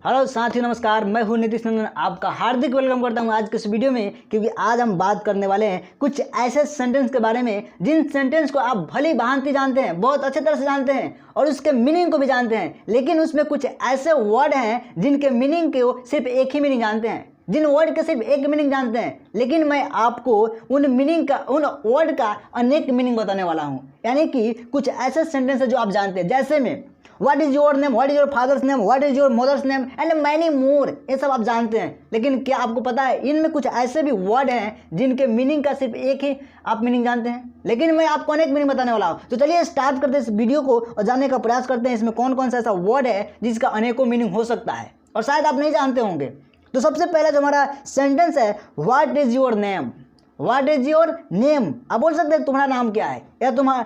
Hello साथियों, नमस्कार। मैं हूं नीतीश नंदन, आपका हार्दिक वेलकम करता हूं आज के इस वीडियो में, क्योंकि आज हम बात करने वाले हैं कुछ ऐसे सेंटेंस के बारे में जिन सेंटेंस को आप भली भांति जानते हैं, बहुत अच्छे तरह से जानते हैं और उसके मीनिंग को भी जानते हैं, लेकिन उसमें कुछ ऐसे वर्ड हैं जिनके मीनिंग को सिर्फ एक ही मीनिंग जानते हैं, जिन वर्ड के सिर्फ एक मीनिंग जानते हैं, लेकिन मैं आपको उन वर्ड का अनेक मीनिंग बताने वाला हूं। यानी कि कुछ ऐसे सेंटेंस है जो आप जानते हैं, जैसे में what is your name, what is your father's name, what is your mother's name and many more, ये सब आप जानते हैं। लेकिन क्या आपको पता है इनमें कुछ ऐसे भी वर्ड हैं जिनके मीनिंग का सिर्फ एक ही आप मीनिंग जानते हैं, लेकिन मैं आपको अनेक मीनिंग बताने वाला हूँ। तो चलिए स्टार्ट करते हैं इस वीडियो को और जानने का प्रयास करते हैं इसमें कौन कौन सा ऐसा वर्ड है जिसका अनेकों मीनिंग हो सकता है और शायद आप नहीं जानते होंगे। तो सबसे पहला जो हमारा सेंटेंस है, what is your name. What is your name, आप बोल सकते हैं तुम्हारा नाम क्या है या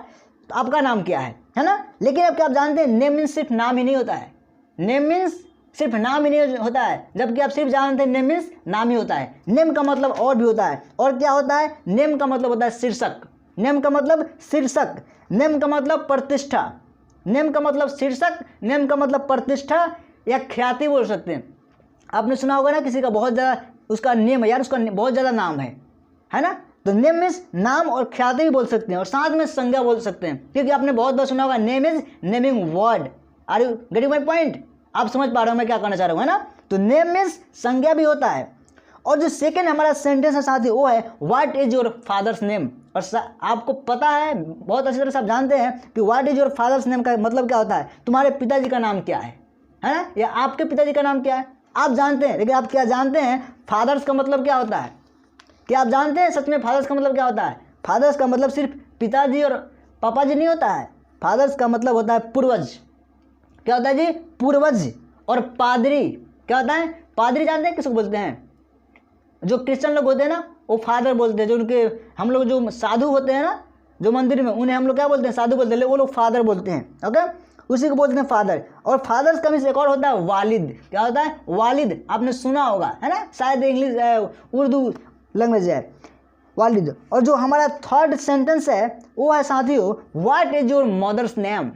आपका नाम क्या है ना। लेकिन अब क्या आप जानते हैं नेम मीन्स सिर्फ नाम ही नहीं होता है। नेम मीन्स सिर्फ नाम ही नहीं होता है, जबकि आप सिर्फ जानते हैं नेम मीन्स नाम ही होता है। नेम का मतलब और भी होता है। और क्या होता है? नेम का मतलब होता है शीर्षक। नेम का मतलब शीर्षक, नेम का मतलब प्रतिष्ठा, नेम का मतलब शीर्षक, नेम का मतलब प्रतिष्ठा या ख्याति बोल सकते हैं। आपने सुना होगा ना किसी का बहुत ज़्यादा उसका नेम है, यार उसका बहुत ज़्यादा नाम है ना। तो नेम मीन्स नाम और ख्याति भी बोल सकते हैं और साथ में संज्ञा बोल सकते हैं, क्योंकि आपने बहुत बार सुना होगा name is naming word. Are you getting my point? आप समझ पा रहे हो मैं क्या कहना चाह रहा हूँ, है ना। तो नेम मीन्स संज्ञा भी होता है। और जो सेकेंड हमारा सेंटेंस है साथी, वो है what is your father's name. और आपको पता है, बहुत अच्छी तरह से आप जानते हैं कि what is your father's name का मतलब क्या होता है, तुम्हारे पिताजी का नाम क्या है ना, या आपके पिताजी का नाम क्या है आप जानते हैं। लेकिन आप क्या जानते हैं फादर्स का मतलब क्या होता है? क्या आप जानते हैं सच में फादर्स का मतलब क्या होता है? फादर्स का मतलब सिर्फ पिताजी और पापा जी नहीं होता है। फादर्स का मतलब होता है पूर्वज। क्या होता है जी? पूर्वज। और पादरी क्या होता है? पादरी जानते हैं किसको बोलते हैं? जो क्रिश्चियन लोग होते हैं ना, वो फादर बोलते हैं। जो उनके हम लोग जो साधु होते हैं ना, जो मंदिर में, उन्हें हम लोग क्या बोलते हैं? साधु बोलते हैं, वो लोग फादर बोलते हैं। ओके, उसी को बोलते हैं फादर। और फादर्स का मीन्स एक और होता है वालिद। क्या होता है? वालिद। आपने सुना होगा, है ना, शायद इंग्लिश उर्दू लैंग्वेज है वालिद। और जो हमारा थर्ड सेंटेंस है वो है साथियों, what is your mother's name.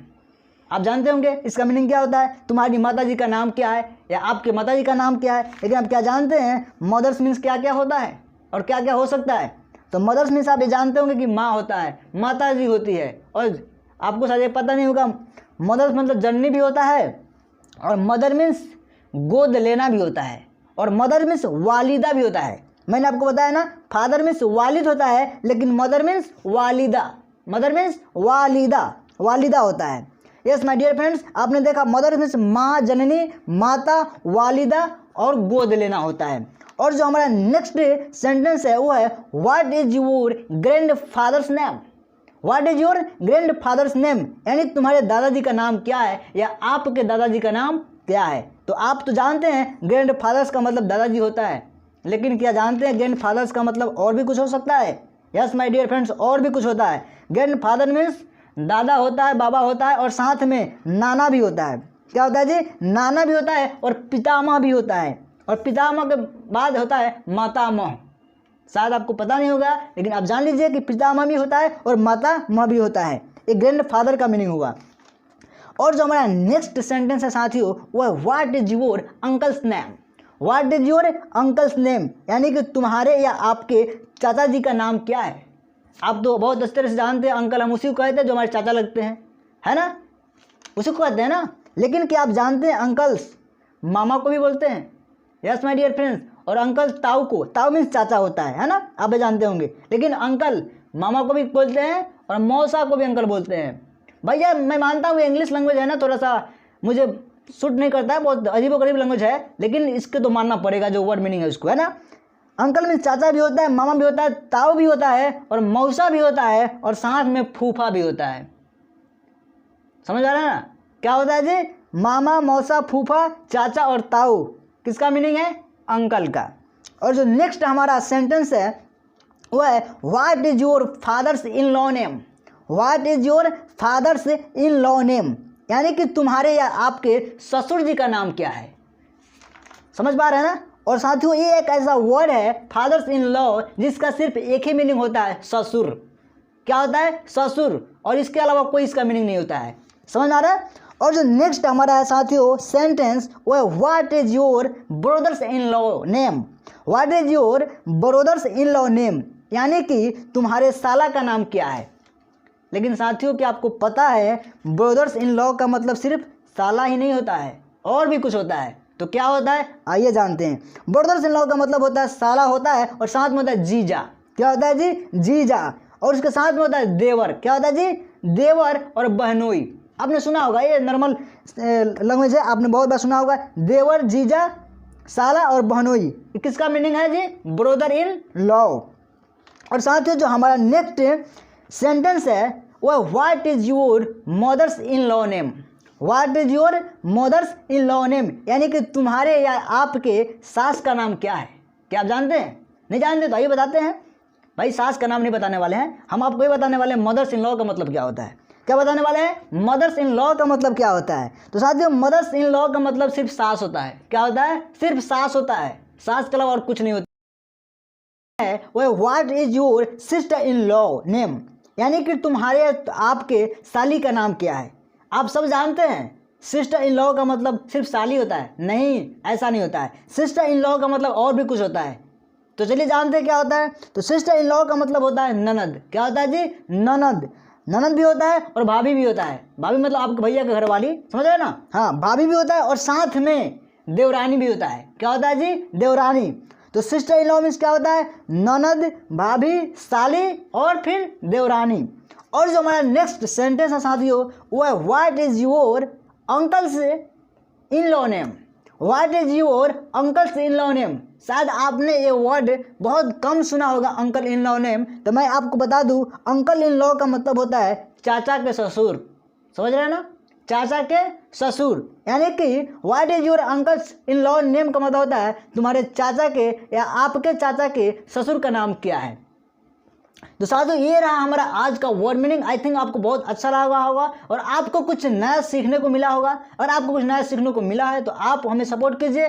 आप जानते होंगे इसका मीनिंग क्या होता है, तुम्हारी माता जी का नाम क्या है या आपके माता जी का नाम क्या है। लेकिन आप क्या जानते हैं मदर्स मीन्स क्या क्या होता है और क्या क्या हो सकता है? तो मदर्स मीन्स आप ये जानते होंगे कि माँ होता है, माता जी होती है। और आपको शायद ये पता नहीं होगा, मदर्स मतलब जननी भी होता है, और मदर मीन्स गोद लेना भी होता है, और मदर मीन्स वालिदा भी होता है। मैंने आपको बताया ना, फादर मीन्स वालिद होता है, लेकिन मदर मीन्स वालिदा। मदर मीन्स वालिदा होता है। यस माय डियर फ्रेंड्स, आपने देखा मदर मीन्स माँ, जननी, माता, वालिदा और गोद लेना होता है। और जो हमारा नेक्स्ट सेंटेंस है वो है what is your grand fathers name. What is your grand father's name, यानी तुम्हारे दादाजी का नाम क्या है या आपके दादाजी का नाम क्या है। तो आप तो जानते हैं ग्रैंड फादर्स का मतलब दादाजी होता है, लेकिन क्या जानते हैं ग्रैंड फादर्स का मतलब और भी कुछ हो सकता है? यस माय डियर फ्रेंड्स, और भी कुछ होता है। ग्रैंड फादर मीन्स दादा होता है, बाबा होता है, और साथ में नाना भी होता है। क्या होता है जी? नाना भी होता है और पितामह भी होता है, और पितामह के बाद होता है मातामह। शायद आपको पता नहीं होगा, लेकिन आप जान लीजिए कि पितामह भी होता है और मातामह भी होता है। एक ग्रैंड फादर का मीनिंग हुआ। और जो हमारा नेक्स्ट सेंटेंस है साथियों वो है what is your uncle's name. What is your uncle's name, यानी कि तुम्हारे या आपके चाचा जी का नाम क्या है। आप तो बहुत अच्छी तरह से जानते हैं अंकल हम उसी को कहते हैं जो हमारे चाचा लगते हैं, है ना, उसी को कहते हैं ना। लेकिन क्या आप जानते हैं अंकल्स मामा को भी बोलते हैं। Yes my dear friends. और अंकल ताऊ को, ताऊ मीन्स चाचा होता है ना, आप ये जानते होंगे। लेकिन अंकल मामा को भी बोलते हैं और मौसा को भी अंकल बोलते हैं। भैया मैं मानता हूँ इंग्लिश लैंग्वेज है ना, थोड़ा सा मुझे सूट नहीं करता है, बहुत अजीबोगरीब लैंग्वेज है, लेकिन इसके तो मानना पड़ेगा जो वर्ड मीनिंग है उसको, है ना। अंकल मीन्स चाचा भी होता है, मामा भी होता है, ताऊ भी होता है और मौसा भी होता है, और साथ में फूफा भी होता है। समझ आ रहा है ना क्या होता है जी? मामा, मौसा, फूफा, चाचा और ताऊ, किसका मीनिंग है? अंकल का। और जो नेक्स्ट हमारा सेंटेंस है वो है what is your father's in law name. What is your father's in law name, यानी कि तुम्हारे या आपके ससुर जी का नाम क्या है। समझ पा रहे हैं ना। और साथियों ये एक ऐसा वर्ड है फादर्स इन लॉ जिसका सिर्फ एक ही मीनिंग होता है, ससुर। क्या होता है? ससुर। और इसके अलावा कोई इसका मीनिंग नहीं होता है। समझ आ रहा है। और जो नेक्स्ट हमारा है साथियों सेंटेंस वो है what is your brothers in law name. What is your brothers in law name, यानी कि तुम्हारे साला का नाम क्या है। लेकिन साथियों क्या आपको पता है ब्रदर्स इन लॉ का मतलब सिर्फ साला ही नहीं होता है, और भी कुछ होता है। तो क्या होता है आइए जानते हैं। ब्रदर्स इन लॉ का मतलब होता है साला होता है और साथ में होता है जीजा। क्या होता है जी? जीजा। और उसके साथ में होता है देवर। क्या होता है जी? देवर और बहनोई। आपने सुना होगा, ये नॉर्मल लैंग्वेज है, आपने बहुत बार सुना होगा। देवर, जीजा, साला और बहनोई, किसका मीनिंग है जी? Brother in law. और साथियों जो हमारा नेक्स्ट सेंटेंस है वो what is your mother's in law name. What is your mother's in law name, यानी कि तुम्हारे या आपके सास का नाम क्या है। क्या आप जानते हैं? नहीं जानते तो आइए बताते हैं। भाई सास का नाम नहीं बताने वाले हैं हम, आपको ये बताने वाले हैं मदर्स इन लॉ का मतलब क्या होता है। क्या बताने वाले हैं? मदर्स इन लॉ का मतलब क्या होता है। तो साथियों मदर्स इन लॉ का मतलब सिर्फ सास होता है। क्या होता है? सिर्फ सास होता है, सास के अलावा और कुछ नहीं होता है। वो what is your sister in law name, यानी कि तुम्हारे आपके साली का नाम क्या है। आप सब जानते हैं सिस्टर इन लॉ का मतलब सिर्फ साली होता है, नहीं ऐसा नहीं होता है। सिस्टर इन लॉ का मतलब और भी कुछ होता है। तो चलिए जानते हैं क्या होता है। तो सिस्टर इन लॉ का मतलब होता है ननद। क्या होता है जी? ननद। ननद भी होता है और भाभी भी होता है। भाभी मतलब आपके भैया के घर वाली, समझ रहे ना। हाँ, भाभी भी होता है और साथ में देवरानी भी होता है। क्या होता है जी? देवरानी। तो सिस्टर इन लॉ मीन्स क्या होता है? ननद, भाभी, साली और फिर देवरानी। और जो हमारा नेक्स्ट सेंटेंस है साथियों वो है what is your uncle's in law name. What is your uncle's in law name, शायद आपने ये वर्ड बहुत कम सुना होगा अंकल इन लॉ नेम। तो मैं आपको बता दूं अंकल इन लॉ का मतलब होता है चाचा के ससुर। समझ रहे हैं ना? चाचा के ससुर, यानी कि what is your uncle's in law name का मतलब होता है तुम्हारे चाचा के या आपके चाचा के ससुर का नाम क्या है। तो साथियों ये रहा हमारा आज का वर्ड मीनिंग। आई थिंक आपको बहुत अच्छा लगा होगा और आपको कुछ नया सीखने को मिला होगा। और आपको कुछ नया सीखने को मिला है तो आप हमें सपोर्ट कीजिए।